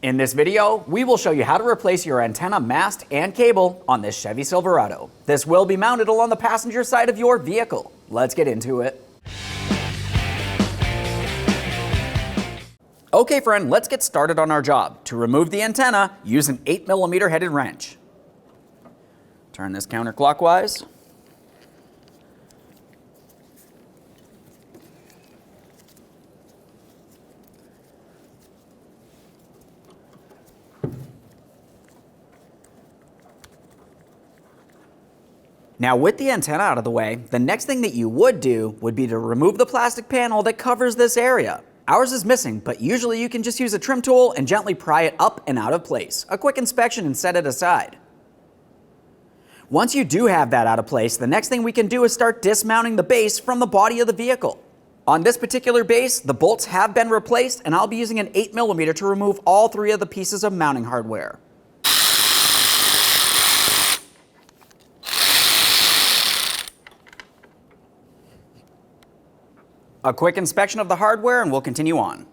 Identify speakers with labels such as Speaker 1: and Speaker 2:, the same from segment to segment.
Speaker 1: In this video, we will show you how to replace your antenna mast and cable on this Chevy Silverado. This will be mounted along the passenger side of your vehicle. Let's get into it. Okay friend, let's get started on our job. To remove the antenna, use an 8mm headed wrench. Turn this counterclockwise. Now with the antenna out of the way, the next thing that you would do would be to remove the plastic panel that covers this area. Ours is missing, but usually you can just use a trim tool and gently pry it up and out of place. A quick inspection and set it aside. Once you do have that out of place, the next thing we can do is start dismounting the base from the body of the vehicle. On this particular base, the bolts have been replaced and I'll be using an 8mm to remove all 3 of the pieces of mounting hardware. A quick inspection of the hardware and we'll continue on.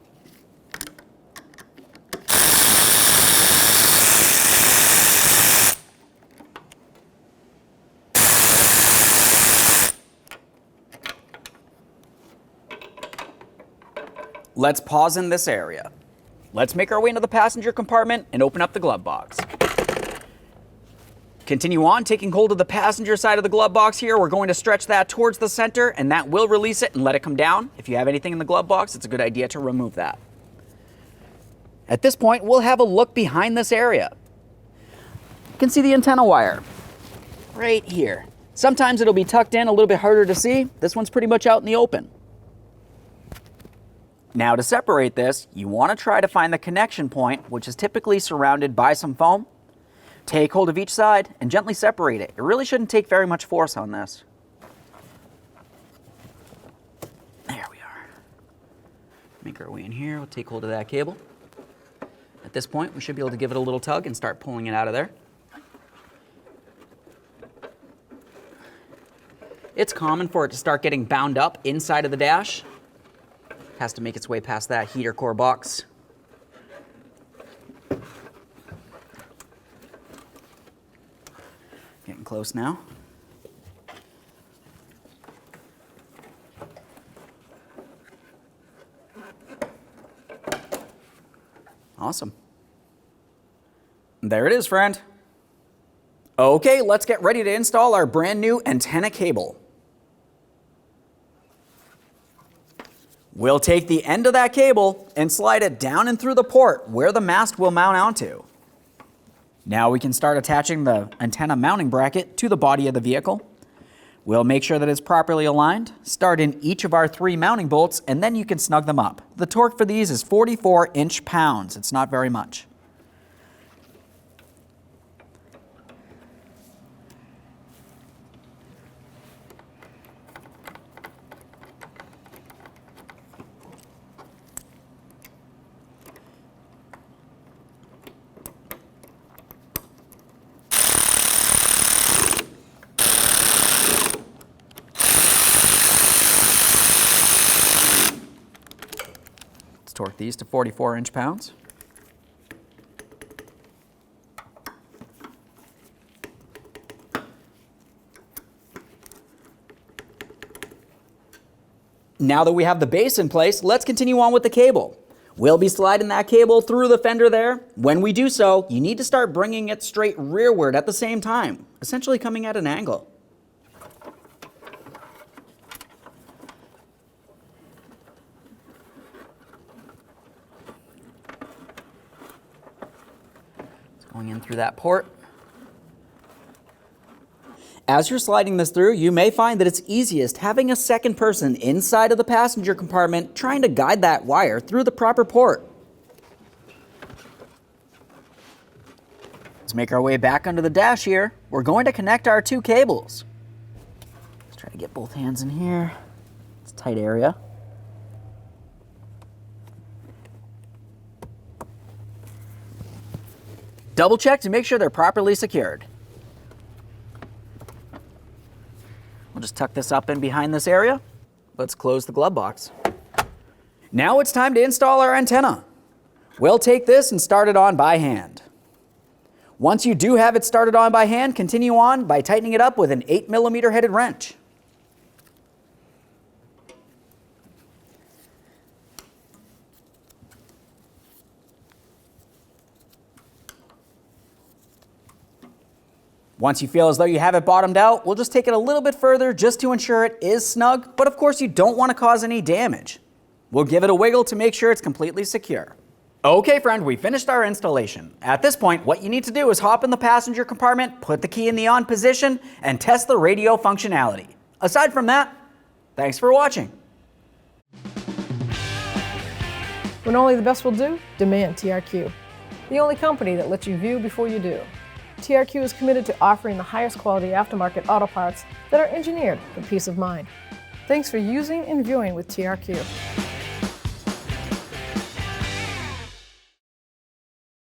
Speaker 1: Let's pause in this area. Let's make our way into the passenger compartment and open up the glove box. Continue on, taking hold of the passenger side of the glove box here. We're going to stretch that towards the center and that will release it and let it come down. If you have anything in the glove box, it's a good idea to remove that. At this point, we'll have a look behind this area. You can see the antenna wire right here. Sometimes it'll be tucked in a little bit harder to see. This one's pretty much out in the open. Now to separate this, you want to try to find the connection point, which is typically surrounded by some foam. Take hold of each side and gently separate it. It really shouldn't take very much force on this. There we are. Make our way in here. We'll take hold of that cable. At this point, we should be able to give it a little tug and start pulling it out of there. It's common for it to start getting bound up inside of the dash. Has to make its way past that heater core box. Getting close now. Awesome. There it is, friend. Okay, let's get ready to install our brand new antenna cable. We'll take the end of that cable and slide it down and through the port where the mast will mount onto. Now we can start attaching the antenna mounting bracket to the body of the vehicle. We'll make sure that it's properly aligned, start in each of our 3 mounting bolts, and then you can snug them up. The torque for these is 44 inch-pounds. It's not very much. Torque these to 44 inch-pounds. Now that we have the base in place, let's continue on with the cable. We'll be sliding that cable through the fender there. When we do so, you need to start bringing it straight rearward at the same time, essentially coming at an angle. Going in through that port. As you're sliding this through, you may find that it's easiest having a second person inside of the passenger compartment trying to guide that wire through the proper port. Let's make our way back under the dash here. We're going to connect our 2 cables. Let's try to get both hands in here. It's a tight area. Double check to make sure they're properly secured. We'll just tuck this up in behind this area. Let's close the glove box. Now it's time to install our antenna. We'll take this and start it on by hand. Once you do have it started on by hand, continue on by tightening it up with an 8mm headed wrench. Once you feel as though you have it bottomed out, we'll just take it a little bit further just to ensure it is snug, but of course you don't want to cause any damage. We'll give it a wiggle to make sure it's completely secure. Okay friend, we finished our installation. At this point, what you need to do is hop in the passenger compartment, put the key in the on position, and test the radio functionality. Aside from that, thanks for watching.
Speaker 2: When only the best will do, demand TRQ. The only company that lets you view before you do. TRQ is committed to offering the highest quality aftermarket auto parts that are engineered for peace of mind. Thanks for using and viewing with TRQ.